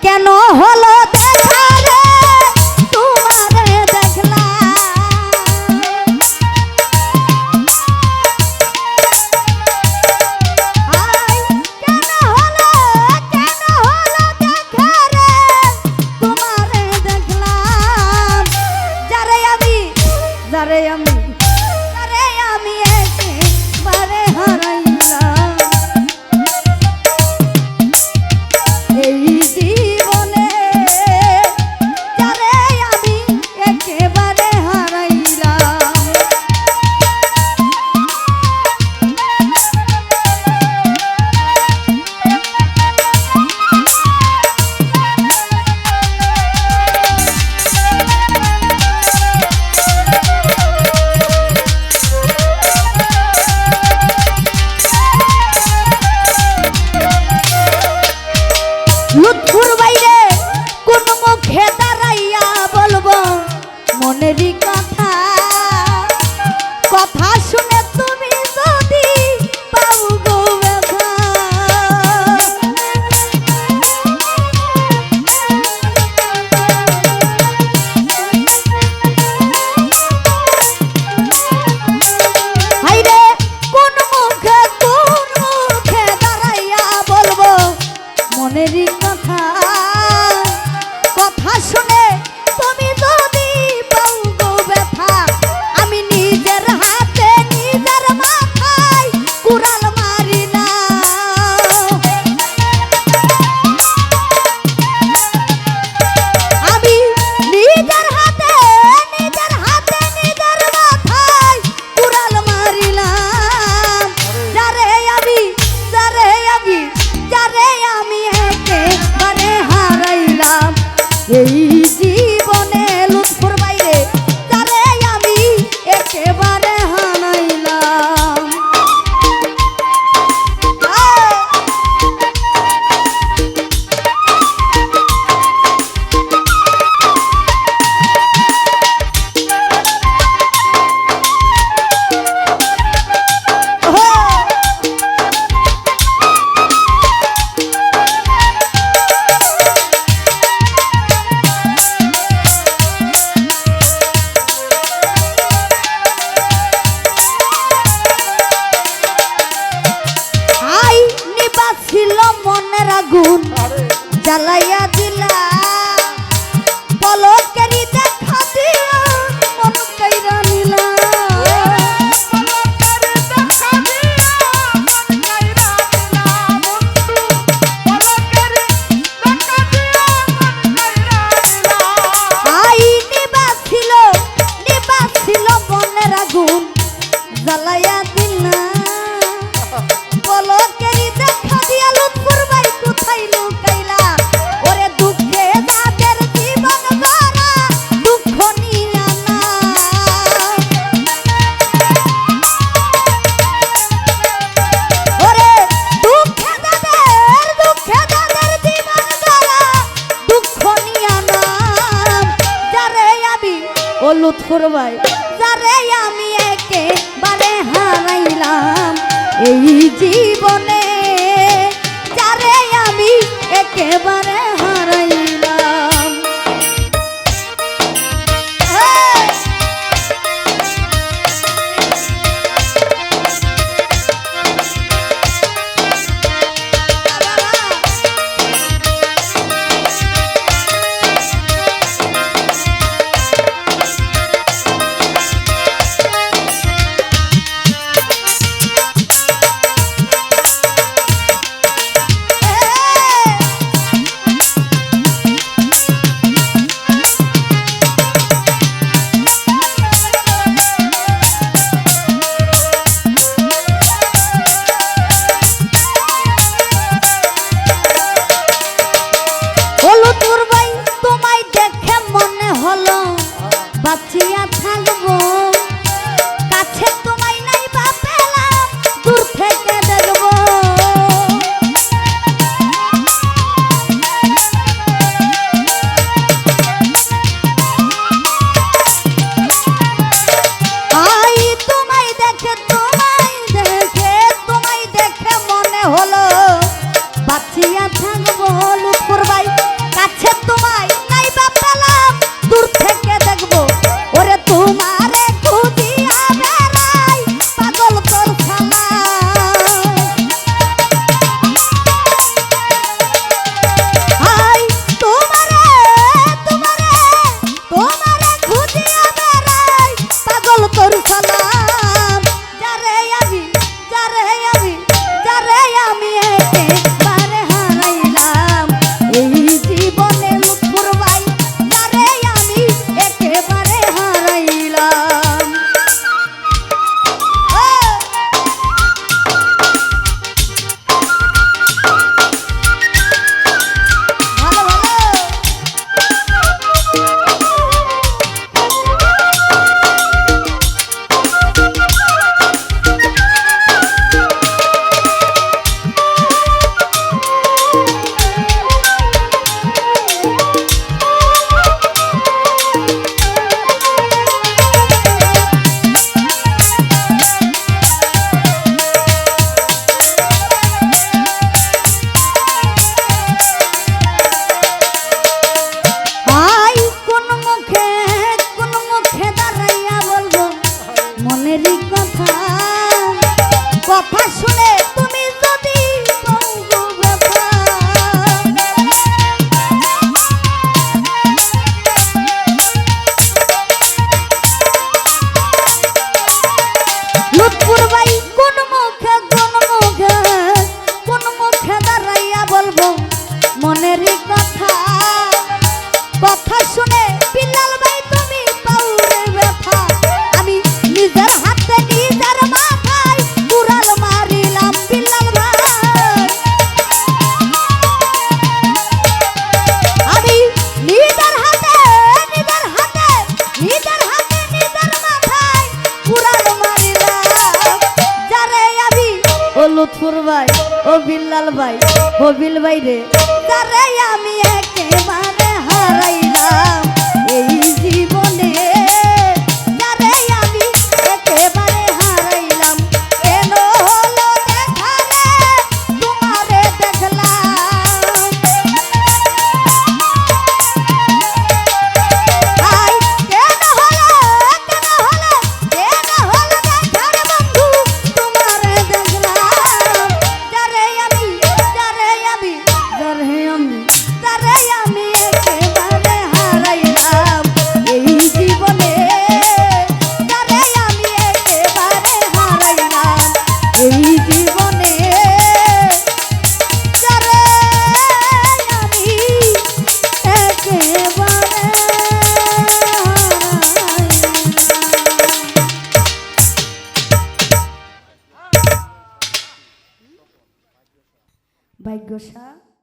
কেন হলো দেখা রে তোমারে দেখলাম আই কেন হলো দেখা রে তোমারে দেখলাম যারে আমি একেবারে হারাইলাম এই জীবনে যারে আমি একেবারে হারাইলাম লুৎফুর বাইরে কোন মুখে দাঁড়াইয়া বলবো মনেরই কথা কথা শুনে তুমি যদি পাও গো ব্যথা হাইরে কোন মুখে দাঁড়াইয়া বলবো মনেরই কথা কথা শুনে তুমি যদি পাও গো ব্যথা আমি নিজের হাতে নিজের মাথায় কুড়াল মারিলাম আমি নিজের হাতে নিজের মাথায় কুড়াল মারিলাম যারে আমি একেবারে হারাইলাম এই জীবনে লুৎফুর বাইরে যারে আমি একেবারে হারাইলাম ছিল মনের আগুন জ্বালাইয়া দিলা পলকেরই দেখা দিয়া মন কাইরা নিলা আই নিবাছিল মনের আগুন জ্বালাইয়া দিলা পলকেরই দেখা দিয়া লুৎফুর ভাই কোথায় লুকাইলা ওরে দুঃখে যাদের জীবন গড়া দুঃখ নিয়া না ওরে দুঃখে যাদের জীবন গড়া দুঃখ নিয়া না যারে আমি ও লুৎফুর ভাই যারে আমি একেবারে হারাইলাম এই জীবনে যারে আমি একেবারে হারাইলাম বাইরে তারে আমি একেবারে হারাইলাম এই জীবনে তারে আমি একেবারে হারাইলাম কেন হলো দেখালে তোমারে দেখলাম আই কেন হলো দেখালে বন্ধু তোমারে দেখলাম তারে আমি একেবারে হারাইলাম এই জীবনে তারে আমি একেবারে হারাইলাম এই জীবনে তারে আমি একেবারে হারাইলাম। ভাগ্যশা